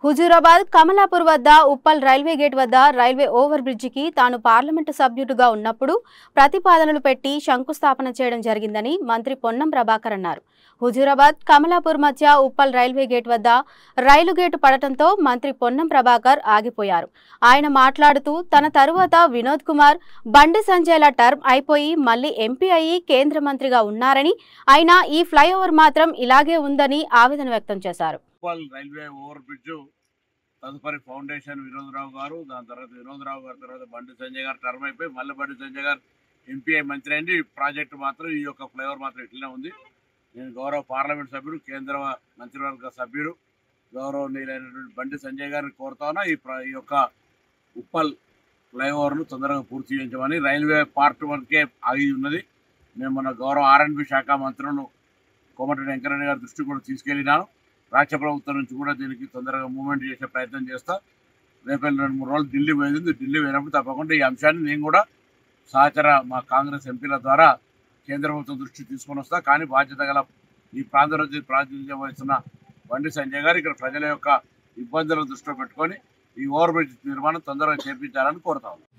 హుజూరాబాద్ కమలాపూర్ వద్ద Uppal railway gate వద్ద railway over బ్రిడ్జికి తాను పార్లమెంటు సభ్యుడిగా ఉన్నప్పుడు ప్రతిపాదనలు పెట్టి శంకుస్థాపన చేయడం జరిగిందని మంత్రి పొన్నం ప్రభాకర్ అన్నారు. హుజూరాబాద్ కమలాపూర్ మధ్య ఉప్పల్ రైల్వే గేట్ వద్ద రైలు గేటు పడటంతో మంత్రి పొన్నం ప్రభాకర్ ఆగిపోయారు. ఆయన మాట్లాడుతూ తన తరువాత వినోద్ కుమార్, బండి సంజయ్ల టర్మ్ అయిపోయి మళ్లీ ఎంపీ అయ్యి కేంద్ర మంత్రిగా ఉన్నారని, అయినా ఈ ఫ్లైఓవర్ మాత్రం ఇలాగే ఉందని ఆవేదన వ్యక్తం చేశారు. రైల్వే ఓవర్ బ్రిడ్జ్ తదుపరి ఫౌండేషన్ వినోదరావు గారు, దాని తర్వాత వినోదరావు గారి తర్వాత బండి సంజయ్ గారు టర్మ్ అయిపోయి మళ్ళీ బండి సంజయ్ గారు ఎంపీఐ మంత్రి అయింది. ఈ ప్రాజెక్టు మాత్రం ఈ యొక్క ఫ్లైఓవర్ మాత్రం ఇట్లనే ఉంది. నేను గౌరవ పార్లమెంట్ సభ్యుడు, కేంద్ర మంత్రివర్గ సభ్యుడు గౌరవనీయులైనటువంటి బండి సంజయ్ గారిని కోరుతాను ఈ యొక్క ఉప్పల్ ఫ్లైఓవర్ను తొందరగా పూర్తి చేయించమని. రైల్వే పార్ట్ వరకే ఆగి ఉన్నది. మేము మన గౌరవ R&B శాఖ మంత్రులు కోమటిరెడ్డి వెంకటరెడ్డి గారి దృష్టికి కూడా తీసుకెళ్ళినాను. రాష్ట్ర ప్రభుత్వం నుంచి కూడా దీనికి తొందరగా మూవ్మెంట్ చేసే ప్రయత్నం చేస్తా. రేపు 2-3 రోజులు ఢిల్లీ పోయింది. ఢిల్లీ పోయినప్పుడు తప్పకుండా ఈ అంశాన్ని నేను కూడా సహచర మా కాంగ్రెస్ ఎంపీల ద్వారా కేంద్ర ప్రభుత్వం దృష్టికి తీసుకొని వస్తా. కానీ బాధ్యత గల ఈ ప్రాంతంలో ప్రాతినిధ్యం వహిస్తున్న బండి సంజయ్ గారు ఇక్కడ ప్రజల యొక్క ఇబ్బందులను దృష్టిలో పెట్టుకొని ఈ ఓవర్ బ్రిడ్జ్ నిర్మాణం తొందరగా చేపించాలని కోరుతా ఉన్నాను.